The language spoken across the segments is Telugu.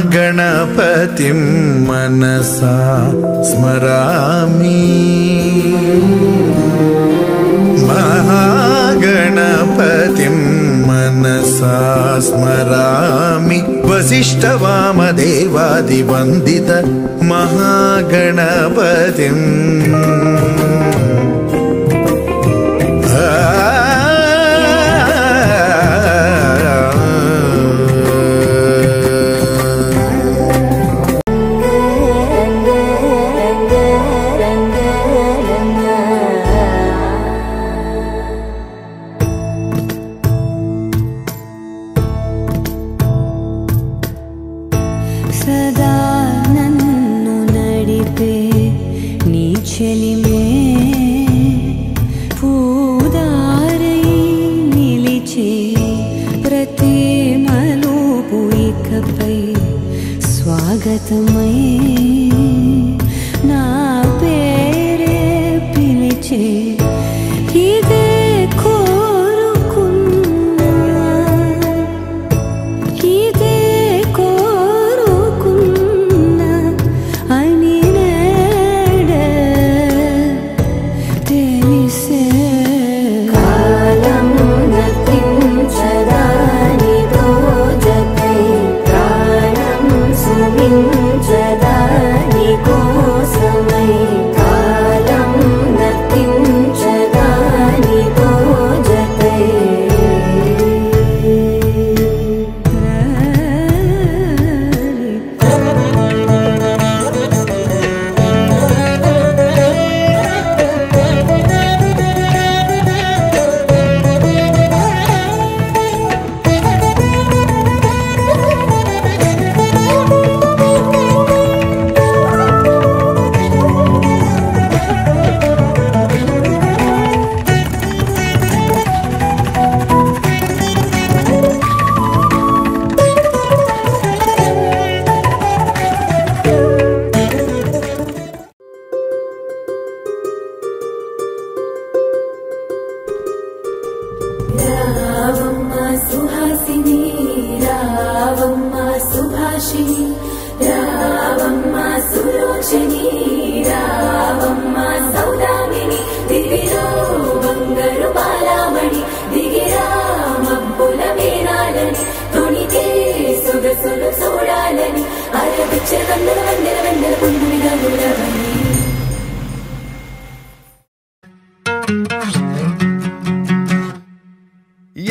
महागणपतिं मनसा स्मरामि महागणपतिं मनसा स्मरामि वसिष्ठवामदेवादिवन्दित महागणपतिं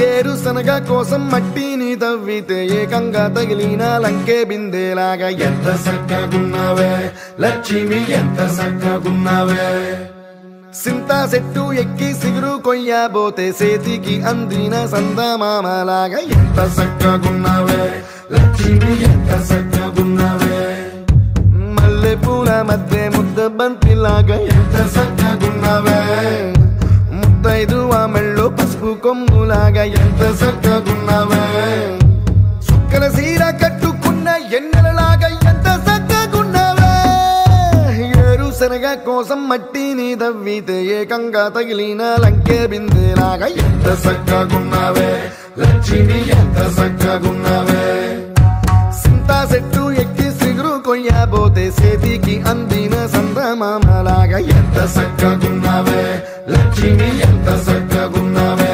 ఏరుశనగ కోసం మట్టిని తవ్వితే ఏకంగా తగిలిన లంకే బిందేలాగా ఎంత సక్కగున్నావే లక్ష్మి ఎంత సక్కగున్నావే సింతా చెట్టు ఎక్కి సిగురు కొయ్యబోతే చేతికి అందిన సందమామలాగా ఎంత సక్కగున్నావే లక్ష్మి ఎంత సక్కగున్నావే మల్లె పూల మధ్య ముద్ద బంతిలాగా ఎంత సక్కగున్నావే ముద్దైదు మెళ్ళో పసుపు కొమ్ములాగా ఎంత సక్కగున్నావే సుక్కల సీర కట్టుకున్న ఎన్నెలలాగా ఎంత సక్కగున్నావే ఏరుశనగ కోసం మట్టిని తవ్వితే ఏకంగా తగిలిన లంకే బిందెలాగా ఎంత సక్కగున్నావే లక్ష్మి ఎంత సక్కగున్నావే సింతా చెట్టు ఎక్కి సిగురు కొయ్యబోతే చేతికి అందిన సందమామలాగా ఎంత సక్కగున్నావే లక్ష్మి ఎంత సక్కగున్నావే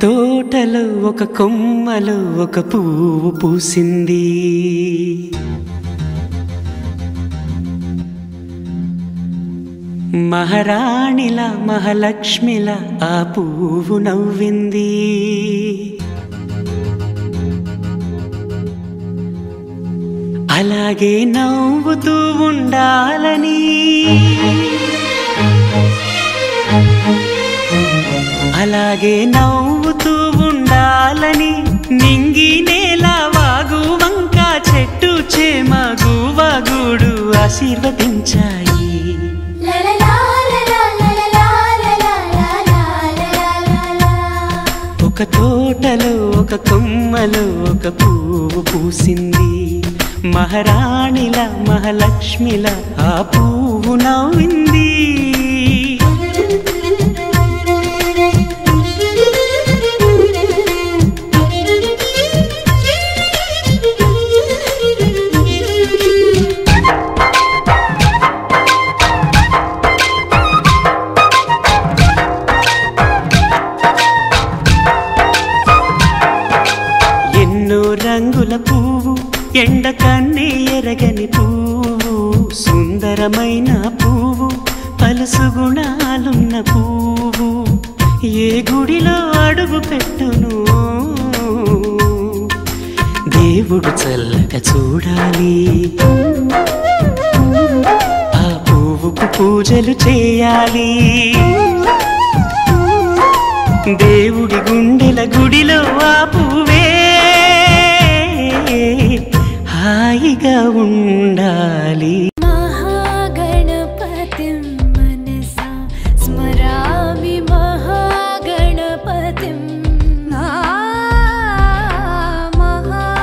తోటలో ఒక కొమ్మలో ఒక పువ్వు పూసింది. మహారాణిలా మహాలక్ష్మిలా ఆ పువ్వు నవ్వింది. అలాగే నవ్వుతూ ఉండాలని, అలాగే నవ్వుతూ ఉండాలని నింగి నేల వాగు వంక చెట్టు చేమ గువగూడు ఆశీర్వదించాయి. ఒక తోటలో ఒక కొమ్మలో ఒక పువ్వు పూసింది. మహారాణిలా మహాలక్ష్మిలా ఆ పువ్వు నవ్వింది. రంగుల పువ్వు ఎండ కన్నే ఎరగని పువ్వు, సుందరమైన పువ్వు పలుసు గుణాలున్న పువ్వు. ఏ గుడిలో అడుగు పెట్టును దేవుడు చల్లగా చూడాలి. ఆ పువ్వుకు పూజలు చేయాలి. దేవుడి గుండెల గుడిలో ఆ పువ్వే హాయిగా ఉండాలి. మహాగణపతిం మనసా స్మరామి మహాగణపతిం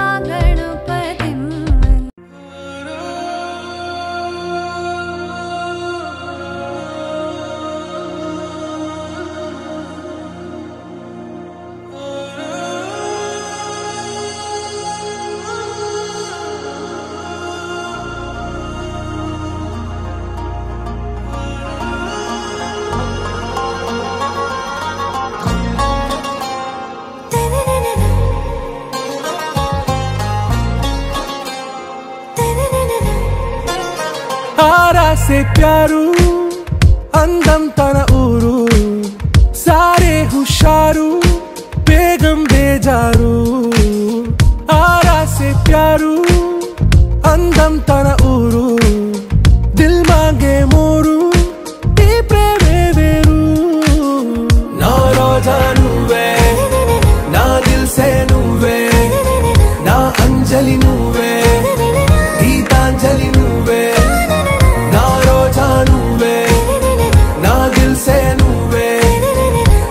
మహాగణపతిం. आरा से प्यारू अंदम तन ऊरू सारे हुशारू बेगम बेजारू. आरा से प्यारू अंदम तन ऊरू दिल मांगे मोरू ई प्रेमे वेरू. ना रोजा नुवे ना दिल से नुवे ना अंजलि नुवे गीतांजलि नुवे. ना रोजा नुवे ना दिल से नुवे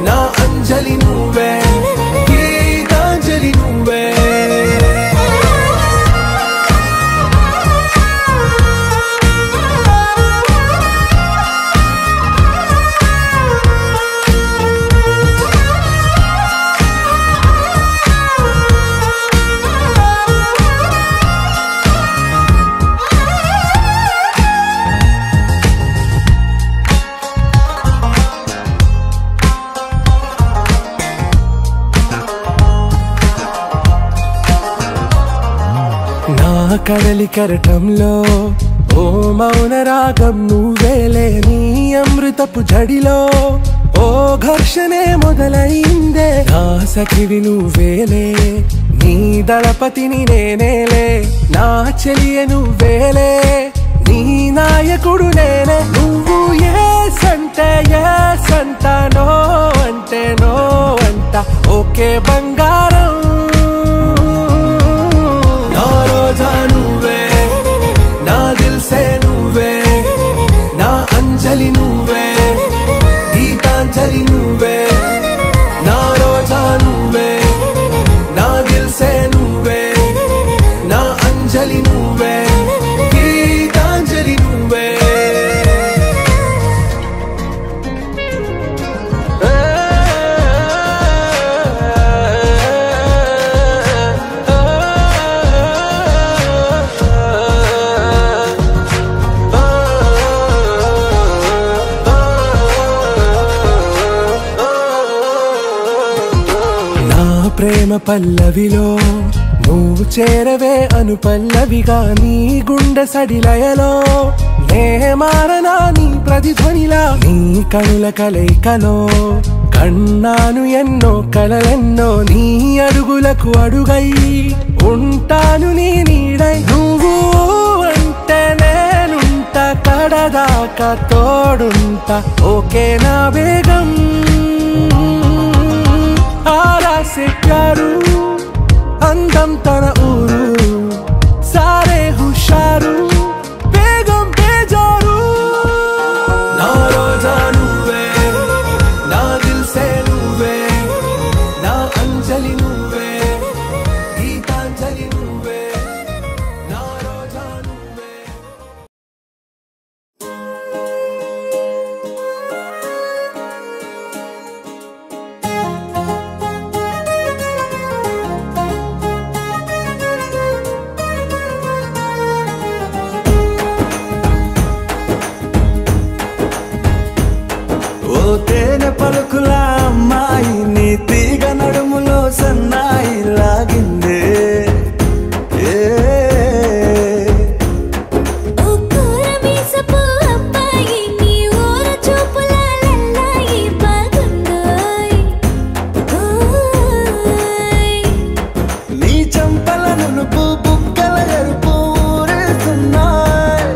ना अंजलि नुवे गीतांजलि नुवे. కడలి కరటంలో ఓ మౌన రాగం నువ్వేలే. నీ అమృతపు జడిలో ఓ ఘర్షణే మొదలైందే. నా సఖివి నువ్వేలే నీ దళపతిని నేనేలే. నా చెలియ నువ్వేలే నీ నాయకుడు నేనే. నువ్వు ఏ సంటే ఏ సంట నో అంటే నో అంట ఓకే బంగారం. ना रोजा नुवे ना दिल से नुवे ना अंजलि नुवे गीतांजलि नुवे. ना रोजा नुवे ना दिल से नुवे ना अंजलि नुवे गीतांजलि नुवे. ప్రేమ పల్లవిలో నువ్వు చేరవే అను పల్లవిగా నీ గుండె సడిలయలో నే మారనా నీ ప్రతిధ్వనిలా నీ కనుల కలయికలో కన్నాను ఎన్నో కలలెన్నో నీ అడుగులకు అడుగై ఉంటాను నీ నీడై నువ్వు అంటే నేనుంట కడదాకా తోడుంటా ఓకే నా బేగం आरा से प्यारू अंदम तन ऊरू सारे हुशारू बेगम बेजारू ना रोजा नुवे ना दिल से नुवे ना अंजलि नुवे गीतांजलि नुवे ना रोजा नुवे తేనె పలుకుల అమ్మాయి నీ తీగ నడుములో సన్నాయి లాగిందే నీ చంపల నునుపు బుగ్గల ఎరుపు ఊరేస్తున్నాయి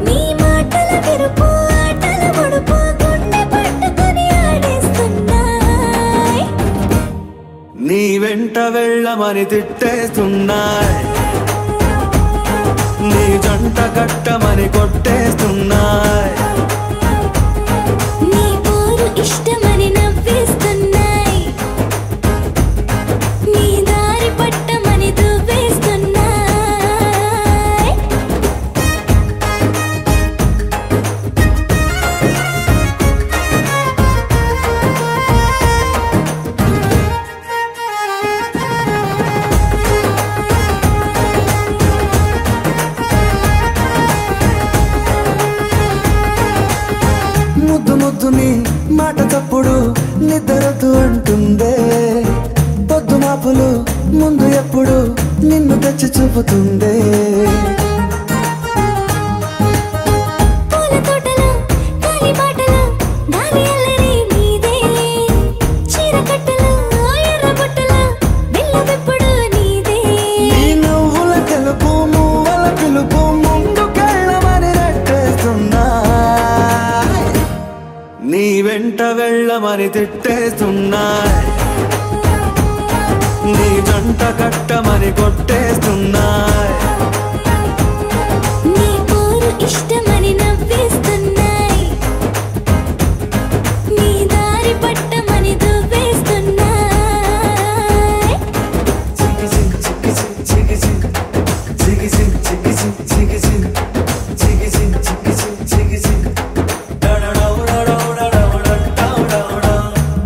నీ మాటల విరుపు ఆటల ముడుపు గుండె పట్టుకొని ఆడేస్తున్నాయి నీ వెంట వెళ్ళమని తిట్టేస్తున్నాయి నీ జంట కట్టమని కొట్టేస్తున్నాయి నీ పోరు ఇష్టమని నవ్వేస్తున్నాయి నీ దారి పట్టమని దువ్వేస్తున్నాయి ముద్దు ముద్దుని మాట తప్పుడు నిద్రతూ అంటుందే పొద్దు మాపులు ముందు ఎప్పుడు నిన్ను తెచ్చి చూపుతుందే పూల తోటలో గాలి బాటలో గాలి అల్లరి నీదే చీర కట్టలో ఎర్ర బుట్టలో బిల్ల విప్పుడు నీదే నీ నువ్వుల తెలుపు మువ్వల పిలుపు ముందుకెళ్ళమని నెట్టేస్తున్నాయి నీ వెంట వెళ్ళమని తిట్టేస్తున్నాయి నీ జంట కట్టమని కొట్టేస్తున్నాయి నీ పోరు ఇష్టమని నవ్వేస్తున్నాయి నీ దారి పట్టమని దువ్వేస్తున్నాయి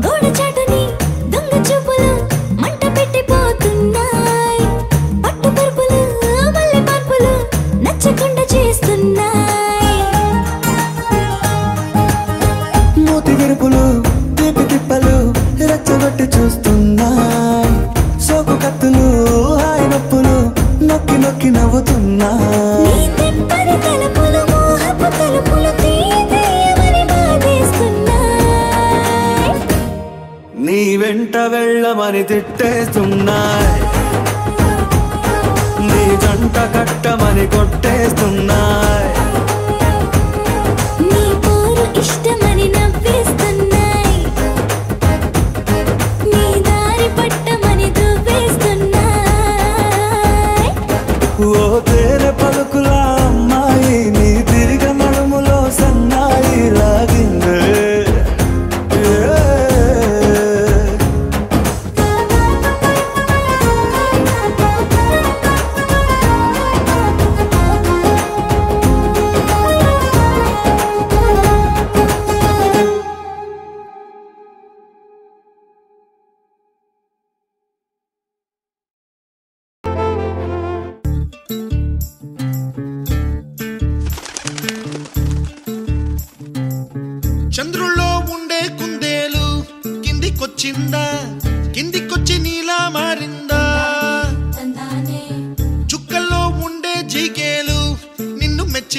గోడ చాటుని దొంగ చూపులు మంట పెట్టిపోతున్నాయి పట్టు పరుపులు మల్లె పార్పులు నచ్చకుండా చేస్తున్నాయి మూతి విరుపులు తీపి తిప్పలు రెచ్చగొట్టి చూస్తున్నాయి సోకు కత్తులు హాయి నొప్పులు నొక్కి నొక్కి నవ్వుతున్నాయి నీ తెప్పని తలుపులు మోహపు తలుపులు తీయమని బాధేస్తున్నాయి నీ వెంట వెళ్ళమని తిట్టేస్తున్నాయి నీ జంట కట్టమని కొట్టేస్తున్నాయి నీ పోరు ఇష్టమని నవ్వేస్తున్నాయి నీ దారి పట్టమని దువ్వేస్తున్నాయి ఓ తేనె పలుకుల అమ్మాయి నీ తిరిగ నడుములో సన్నాయి లాగిందే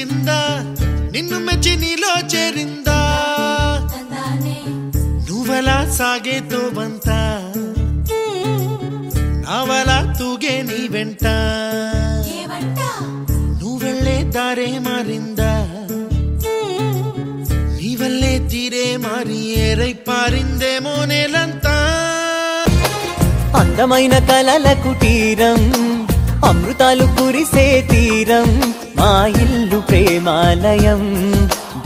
తీరిందా నిన్ను మెచ్చి నీలో చేరిందా నువ్వలా సాగేతో బంత నావలా తూగే నీ వెంట నువ్వెళ్ళే దారే మారిందా నీవల్లే తీరే మారి ఏరై పారిందేమో నేలంతా అందమైన కలల కుటీరం అమృతాలు కురిసే తీరం మా ఇల్లు ప్రేమాలయం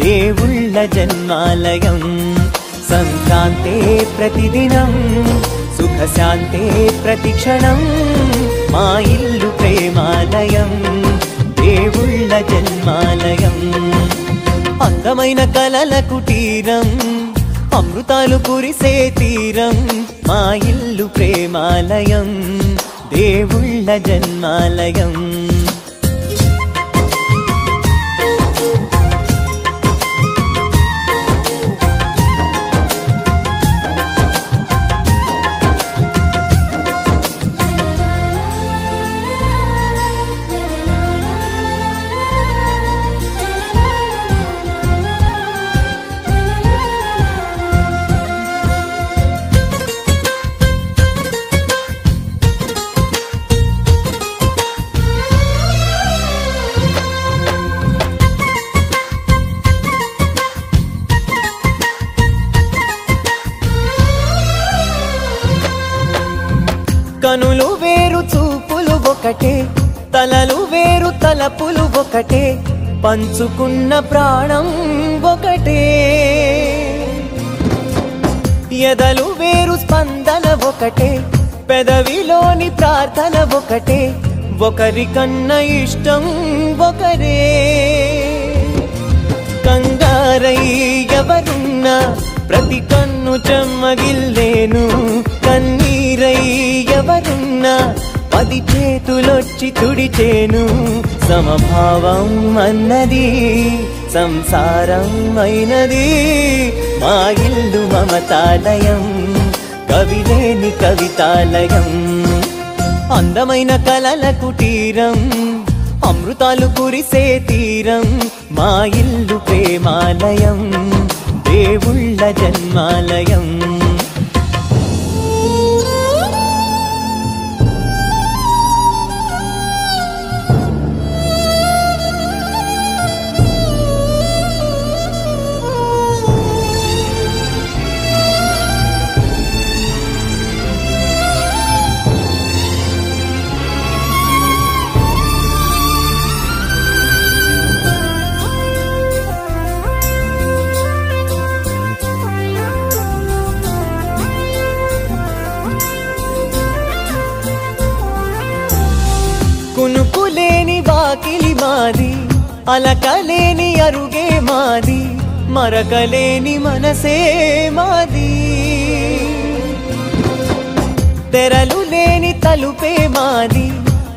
దేవుళ్ళ జన్మాలయం సంక్రాంతే ప్రతిదినం సుఖశాంతే ప్రతిక్షణం మా ఇల్లు ప్రేమాలయం దేవుళ్ళ జన్మాలయం అందమైన కలల కుటీరం అమృతాలు కురిసే తీరం మా ఇల్లు ప్రేమాలయం దేవుళ్ళ జన్మాలయం కనులు వేరు చూపులు ఒకటే తలలు వేరు తలపులు ఒకటే పంచుకున్న ప్రాణం ఒకటే ఎదలు వేరు స్పందన ఒకటే పెదవిలోని ప్రార్థన ఒకటే ఒకరికన్నా ఇష్టం ఒకరే కంగారై ఎవరున్నా ప్రతి కన్ను చెమ్మగిల్లేను కన్నీరై ఎవరున్నా 10 చేతులొచ్చి తుడిచేను సమభావం అన్నది సంసారం అయినది మా ఇల్లు మమతాలయం కవిలేని కవితాలయం అందమైన కలల కుటీరం అమృతాలు కురిసే తీరం మా ఇల్లు ప్రేమాలయం దేవుళ్ళ జన్మాలయం కునుకులేని వాకిలి మాది అలకలేని అరుగే మాది మరకలేని మనసే మాది తెరలు లేని తలుపే మాది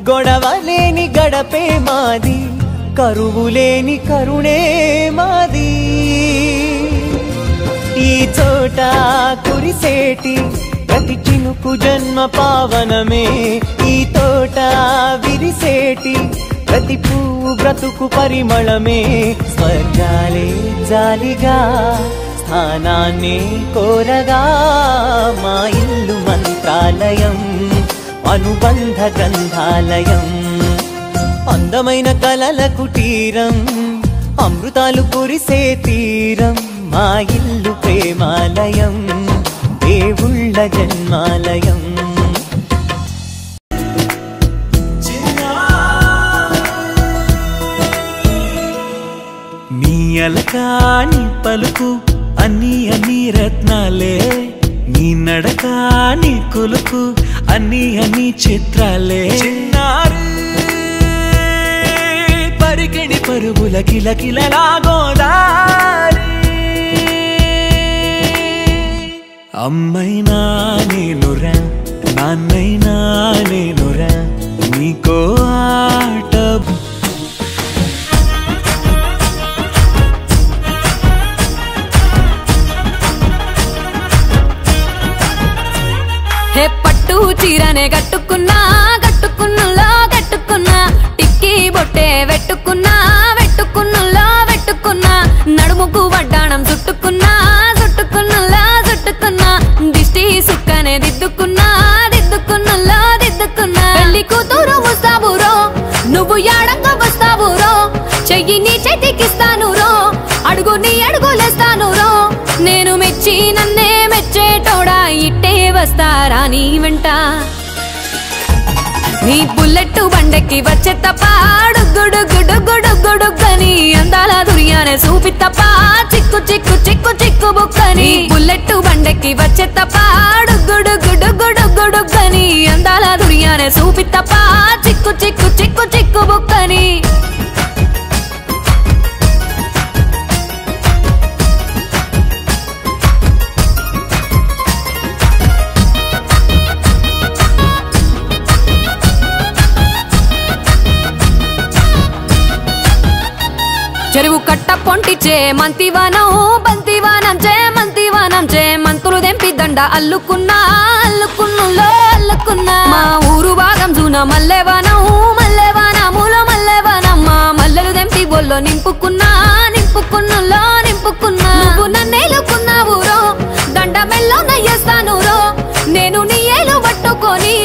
గొడవ లేని గడపే మాది కరువు లేని కరుణే మాది ఈ చోట కురిసేటి ప్రతి చినుకు జన్మ పావనమే ఈ తోట విరిసేటి ప్రతి పువ్వు బ్రతుకు పరిమళమే స్వర్గాలే జాలిగా స్థానాన్ని కోరగా మా ఇల్లు మంత్రాలయం అనుబంధ గ్రంథాలయం అందమైన కలల కుటీరం అమృతాలు కురిసే తీరం మా ఇల్లు ప్రేమాలయం దేవుళ్ళ జన్మాలయం నీ అలకా నీ పలుకు అన్ని అన్ని రత్నాలే నీ నడక నీ కొలుకు అన్ని అన్ని చిత్రాలే చిన్నారు పరికిణి పరుగుల కిలకిలలా గోదారి అమ్మైనా నేనురా నాన్నైనా నేనురా నీకో ఆట హే పట్టు చీరనే గట్టుకున్నా గట్టుకున్నలో గట్టుకున్నా టిక్కీ బొట్టే వెట్టుకున్నా వెట్టుకున్నా రాని వెంట నీ బుల్లెట్ బండెక్కి వచ్చే తప్ప డుగ్గుడుగ్గుడుగ్గుడుగ్గుడుగ్గని అందాల దుర్యానే చూపి తప్ప చిక్కు చిక్కు చిక్కు చిక్కు బుక్కని బుల్లెట్ బండెక్కి వచ్చే తప్ప డుగ్గుడుగ్గుడుగ్గుడుగ్గుడుగ్గని అందాల దుర్యానే చూపి తప్ప చిక్కు చిక్కు చిక్కు చిక్కు బుక్కని చెరువు కట్ట పొంటిచే మంతివానం బంతివానం చే మంతులు దెంపి దండ అల్లుకున్నా అల్లుకున్నులో అల్లుకున్నా మా ఊరు భాగం జూన మల్లెవానములో మల్లెవానమ్మ మల్లెలు దెంపి బొల్లో నింపుకున్నా నింపుకున్నులో నింపుకున్నా నువ్వు నన్నేలుకున్నావు రో దండ మెల్లో నయ్యేస్తాను రో నేను నీ ఏలు పట్టుకొని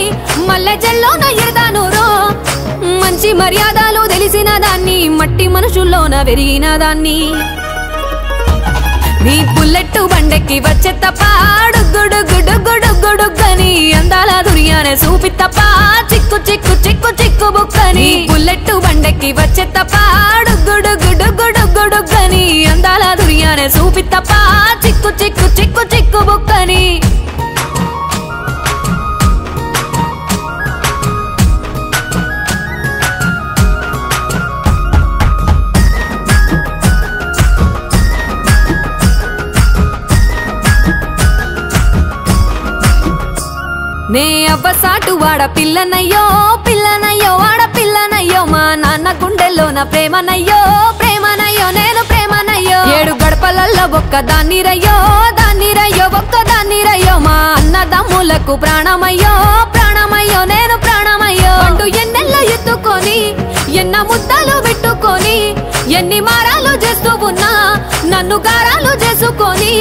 మల్లె జల్లో నయ్యేదాను రో మంచి మర్యాదలు తెలిసిన దాన్ని మట్టి మనుషుల్లోన పెరిగిన దాన్ని నీ బుల్లెట్ బండెక్కి వచ్చే తప్ప డుగ్గుడుగ్గుడుగ్గుడుగ్గుడుగ్గని అందాల దుర్యానే చూపి తప్ప చిక్కు చిక్కు చిక్కు చిక్కు బుక్కని బుల్లెట్ బండెక్కి వచ్చే తప్ప డుగ్గుడుగ్గుడుగ్గుడుగ్గుడుగ్గని అందాల దుర్యానే చూపి తప్ప చిక్కు చిక్కు చిక్కు చిక్కు బుక్కని నే అవ్వసాటు వాడ పిల్లనయ్యో పిల్లనయ్యో వాడ పిల్లనయ్యో మా నాన్న గుండెల్లోన ప్రేమనయ్యో ప్రేమనయ్యో నేను ప్రేమనయ్యో 7 గడపలల్లో ఒక్క దాన్ని రయ్యో ఒక్క దాన్ని రయ్యో మా అన్నదమ్ములకు ప్రాణమయ్యో ప్రాణమయ్యో నేను ప్రాణమయ్యో అంటూ ఎన్నెల్లో ఎత్తుకొని ఎన్న ముద్దలు పెట్టుకొని ఎన్ని మారాలు చేస్తూ ఉన్నా నన్ను గారాలు చేసుకొని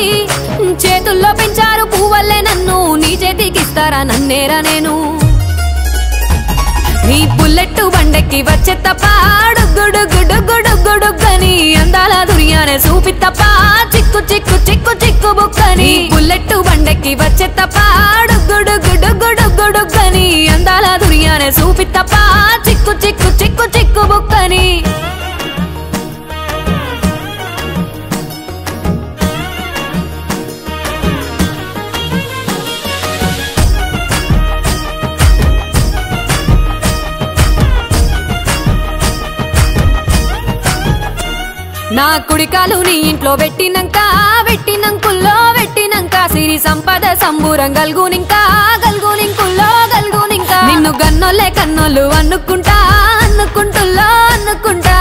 చేతుల్లో పెంచారు పువ్వల్లే నన్ను నీ చేతికిస్తారా నన్నేరా నేను నీ బుల్లెట్ బండెక్కి వచ్చే తప్ప డుగ్గుడుగ్గుడుగ్గుడుగ్గుడుగ్గని అందాల దుర్యానే చూపి తప్ప చిక్కు చిక్కు చిక్కు చిక్కు బుక్కని బుల్లెట్ బండెక్కి వచ్చే తప్ప డుగ్గుడుగ్గుడుగ్గుడుగ్గుడుగ్గని అందాల దుర్యానే చూపి తప్ప చిక్కు చిక్కు చిక్కు చిక్కు బుక్కని నా కుడికాలు నీ ఇంట్లో పెట్టినంక సిరి సంపద సంబూరం గల్గునింకా నిన్ను గన్నోలే కన్నోళ్ళు అనుకుంటా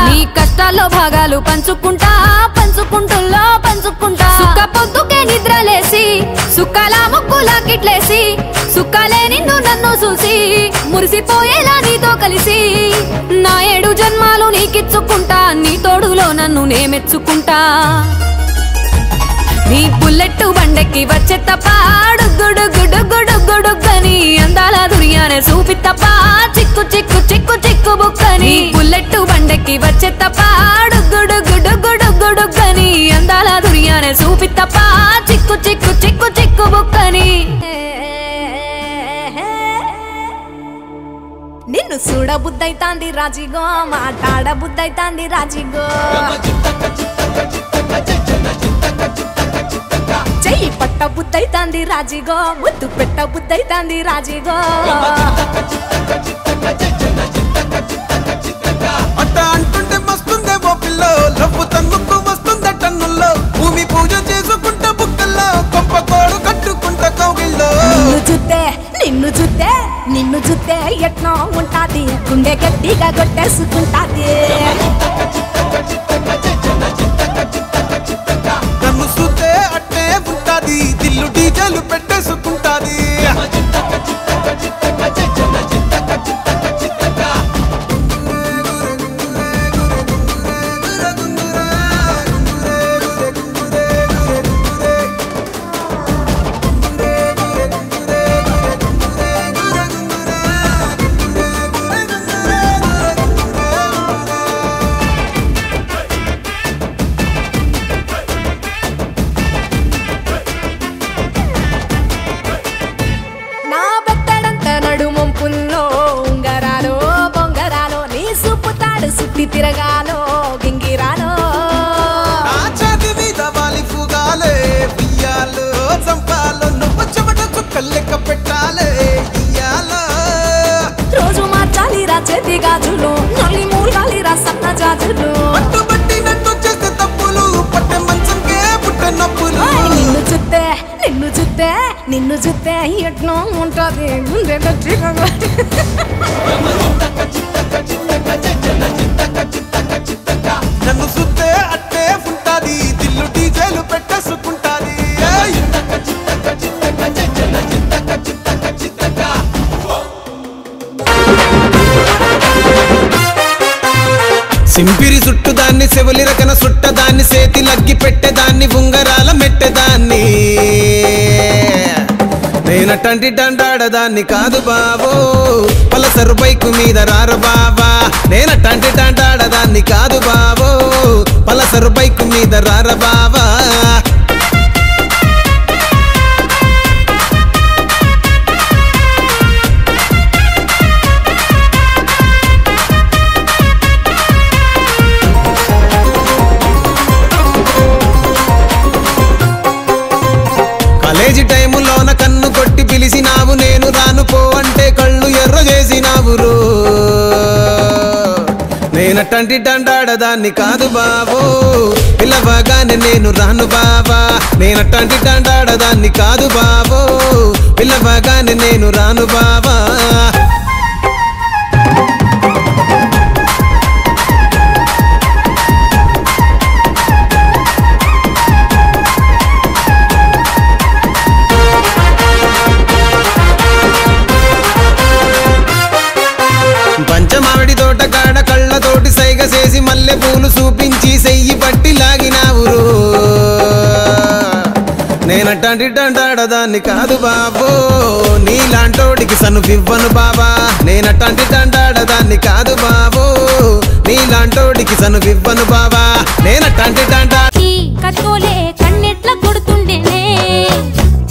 నీ కష్టాల్లో భాగాలు పంచుకుంటా సుక్క పొద్దుకే నిద్రలేసి సుక్కలా ముక్కులా కిట్లేసి సుక్కలే నిన్ను నన్ను చూసి మురిసిపోయేలా నీతో కలిసి నా 7 జన్మాలు నీకిచ్చుకుంటా నీ తోడులో నన్ను నేమెచ్చుకుంటా నీ బుల్లెట్ బండెక్కి వచ్చే తప్ప డుగ్గుడుగ్గుడుగ్గుడుగ్గుడుగ్గని అందాల దుర్యానే చూపి తప్ప చిక్కు చిక్కు చిక్కు చిక్కు బుక్కని బుల్లెట్ బండెక్కి వచ్చే తప్ప డుగ్గుడుగ్గుడుగ్గుడుగ్గుడుగ్గని అందాల దుర్యానే చూపి తప్ప చిక్కు చిక్కు చిక్కు చిక్కు బుక్కని నిన్ను చూడబుద్దైతాంది రాజిగో మాట్లాడబుద్దైతాంది రాజిగో చెయ్యి పట్ట బుద్దైతాంది రాజిగో ముద్దు పెట్ట బుద్దైతాంది రాజిగో అట్ట అంటుంటే మస్తుందే ఓ పిల్లో లవ్వు తన్నుకు వస్తుందే టన్నుల్లో భూమి పూజ చేసుకుంటే బుక్కల్లో గొప్ప కోడు కట్టుకుంటే కౌగిల్లో నిన్ను చూస్తే ఎట్లా ఉంటాది గుండె గట్టిగా కొట్టేసుకుంటాది నన్ను చూస్తే అట్టే ఉంటాది దిల్లు డీజేలు పెట్టేసుకుంటాది గిరగాలో గింగిరాలో నా ఛాతి మీద వాలి ఫుగాలే బియ్యాలు చంపాలో నువ్వు చెమట చుక్కలు లెక్క పెట్టాలే ఇయ్యాలో రోజు మార్చాలిరా చేతి గాజులు నల్లి మూలాలిరా సన్న జాజులు పట్టుబట్టినట్టు చేస్తే తప్పులు పట్టే మంచంకే పుట్టే నొప్పులు నిన్ను చూస్తే ఎట్నో ఉంటది ముందే నన్ను సుత్తే అట్టే ఉంటాది దిల్లు డీజేలు పెట్టేసుకుంటాది సింపిరి చుట్టుదాన్ని సెవలి రకన సుట్టదాన్ని సేతి లగ్గి పెట్టేదాన్ని ఉంగరాల మెట్టేదాన్ని నేనటంటి డండాడదాన్ని కాదు బాబో పలసరు బైకు మీద రారు బాబా నేనటంటి డండాడదాన్ని కాదు బాబో పలసరు బైకు మీద రారు బాబా కాలేజీ టైములోన కన్ను కొట్టి పిలిచినావు నేను రాను పో అంటే కళ్ళు ఎర్ర చేసినావు రో నేనటంటి డండాడదాన్ని కాదు బాబో పిల్లవగానే నేను రాను బాబా నేనటంటి డండాడదాన్ని కాదు బాబో పిల్లవగానే నేను రాను బాబా పంచమావిడి తోట కాడ కళ్ళతోటి సైగ చేసి మల్లె పూలు చూపించి సెయ్యి పట్టి లాగినావు నేనటంటి డండాడదాన్ని కాదు బాబో నీలాంటోడికి సనుపివ్వను బాబా నేనటంటి డండాడదాన్ని కాదు బాబో నీలాంటోడికి సనుపివ్వను బాబా నేనటంటి డండా కట్టుకోలే కన్నెట్ల కొడుతుండేనే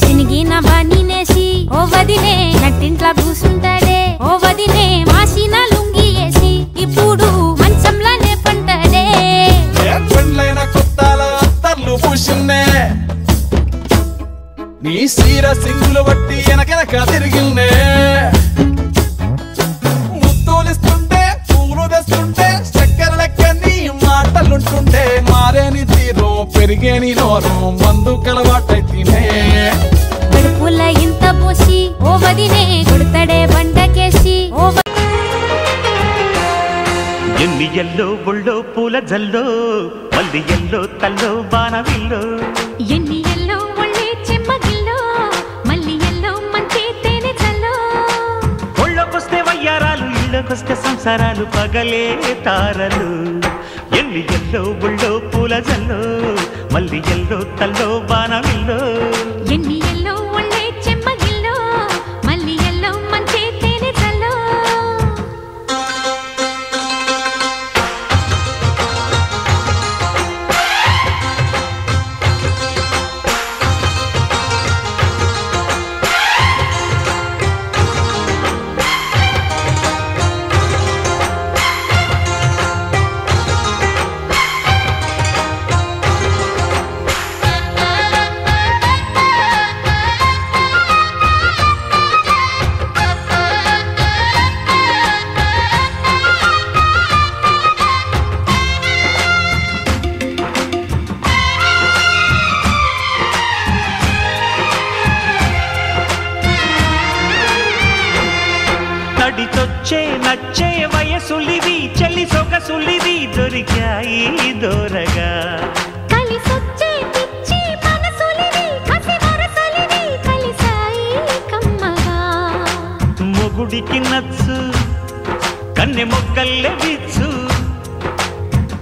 చినిగిన బానినేసి ఓ వదిలే నట్టింట్లా కూసుంటాడే ఓ వదిలే మాసిన లుంగి వేసి ఇప్పుడు మంచంలానే పంటడే పెళ్ళైన కొత్తాల అత్తర్లు పూసిన్నే నీ సీర సింగులు బట్టి వెనకెనక తిరిగిన్నే ముత్తులిస్తుంటే పూలు తెస్తుంటే చక్కెర లెక్క నీ మాటలుంటుంటే మారేని తీరు పెరిగేని నోరు మందు కలవాటైతేనే కడుపుల ఇంత పోసి ఓ వదిలే కొడతాడే బండకేసి ఓ ఎన్ని ఎల్లో ఒళ్ళో పూల జల్లో మల్లి ఎల్లో తల్లో బాణవిల్లో ఎన్ని ఎల్లో ఒళ్ళే చెమ్మగిల్లో మల్లి ఎల్లో మంచి తేనె చల్లో ఒళ్ళొకొస్తే వయ్యారాలు ఇళ్ళకొస్తే సంసారాలు పగలే తారలు ఎన్ని ఎల్లో ఒళ్ళో పూల జల్లో మల్లి ఎల్లో తల్లో బాణవిల్లో ఎన్ని ఎల్లో ఒళ్ళే చెమ్మగిల్లో మల్లి ఎల్లో మంచి తేనె చల్లో తడితొచ్చే నచ్చే వయసులివి చెల్లి సొగసులివి దొరికాయి దూరగా కలిసొచ్చే పిచ్చి మనసులివి కసి వరసలివి కలిసాయి కమ్మగా మొగుడికి నచ్చు కన్నె మొక్కల్లె విచ్చు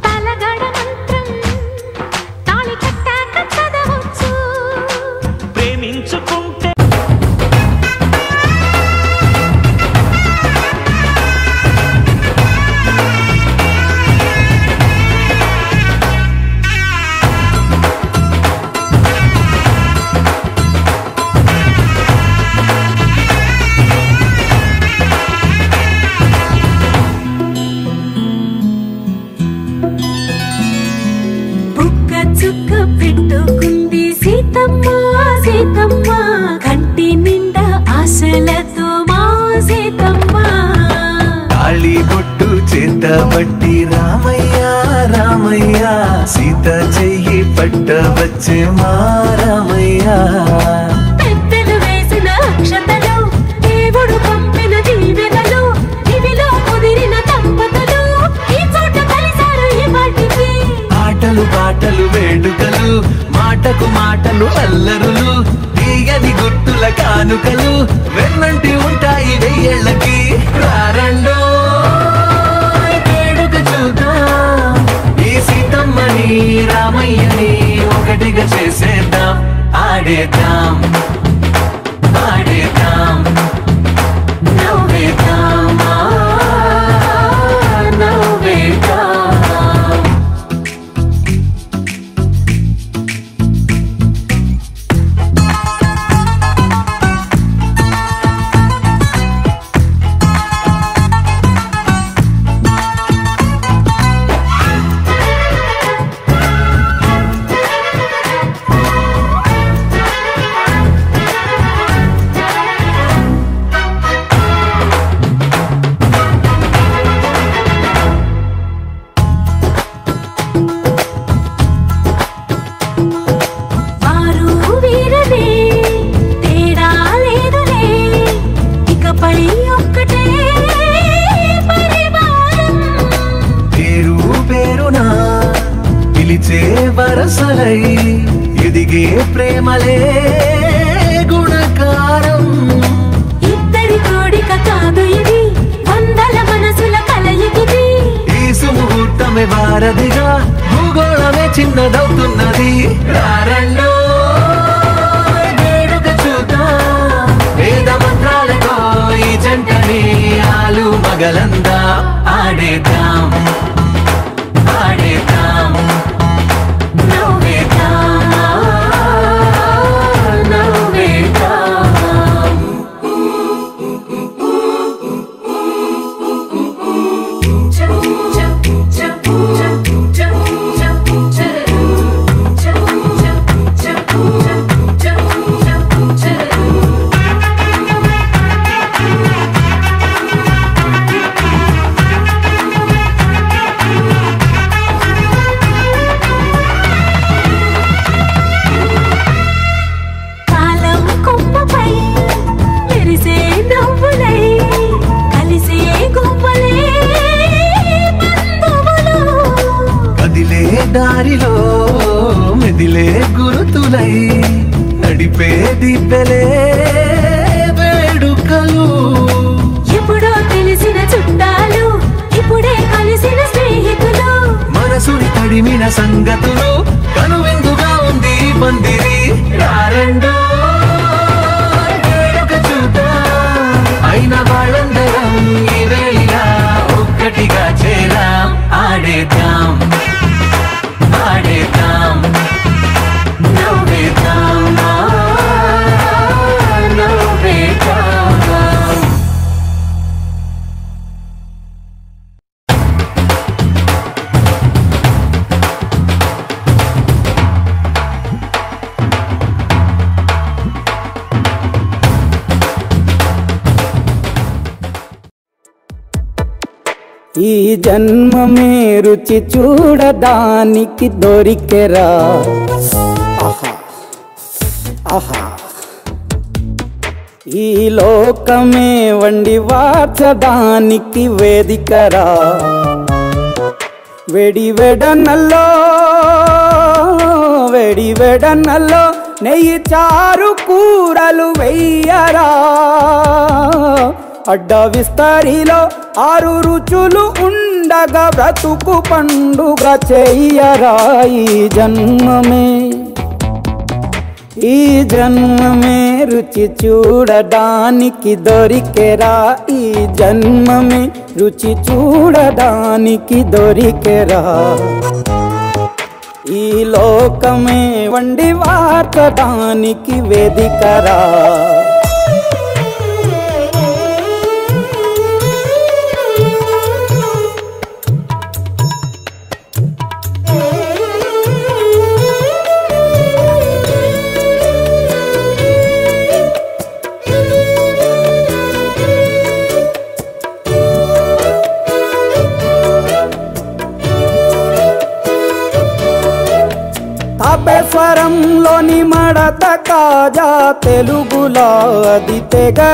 తలగడ మంత్రం తాళి కట్టాక చదవచ్చు ప్రేమించుకుంటే నగలతో మా సీతమ్మ తాళి బొట్టు చేత బట్టి రామయ్య రామయ్య సీత చెయ్యి పట్ట వచ్చే మా రామయ్య పెద్దలు వేసిన అక్షతలు దేవుడు పంపిన దీవెనలు ఇవిలో కుదిరిన దంపతులు ఈ చోట కలిసారు ఈ వాటికి ఆటలు పాటలు వేడుకలు మాటకు మాటలు అల్లరులు తీయని గుర్తుల కానుకలు వెన్నంటి ఉంటాయి వెయ్యేళ్ళకి రారండో వేడుక చూద్దాం ఈ సీతమ్మని రామయ్యని ఒకటిగా చేసేద్దాం ఆడేద్దాం ఆడేద్దాం నవ్వేద్దాం నవ్వేద్దాం వరసలై ఎదిగే ప్రేమలే గుణకారం ఇద్దరి కోడిక కాదు ఇది వందల మనసుల కలయికిది ఈ సుముహూర్తమే వారధిగా భూగోళమే చిన్నదవుతున్నది రారండో వేడుక చూద్దాం వేద మంత్రాలతో ఈ జంటని ఆలు మగలందా ఆడేద్దాం ఆడేద్దాం దారిలో మెదిలే గురుతులై నడిపే దిబ్బెలే వేడుకలు ఎప్పుడో తెలిసిన చుట్టాలు ఇప్పుడే కలిసిన స్నేహితులు మనసుని తడిమిన సంగతులు కనువిందుగా ఉంది పందిరి రారండో వేడుక చూద్దాం అయిన వాళ్ళందరం ఈ వేళ ఒక్కటిగా చేరాం ఆడేద్దాం ఆడేద్దాం నవ్వేద్దాం నవ్వేద్దాం ఈ జన్మమే రుచి చూడడానికి దొరికెరా ఆహా ఆహా ఈ లోకమే వండి వార్చడానికి వేదికరా వెడి వెడనల్లో నెయ్యి చారు కూరలు వెయ్యరా అడ్డ విస్తరిలో 6 రుచులు ఉండగా బ్రతుకు పండుగ చెయ్యరా ఈ జన్మమే రుచి చూడడానికి దొరికెరా ఈ జన్మమే రుచి చూడడానికి దొరికెరా ఈ లోకమే వండి వార్చడానికి వేదికరా తాపేశ్వరంలోని మడత కాజా తెలుగులో అది తెగ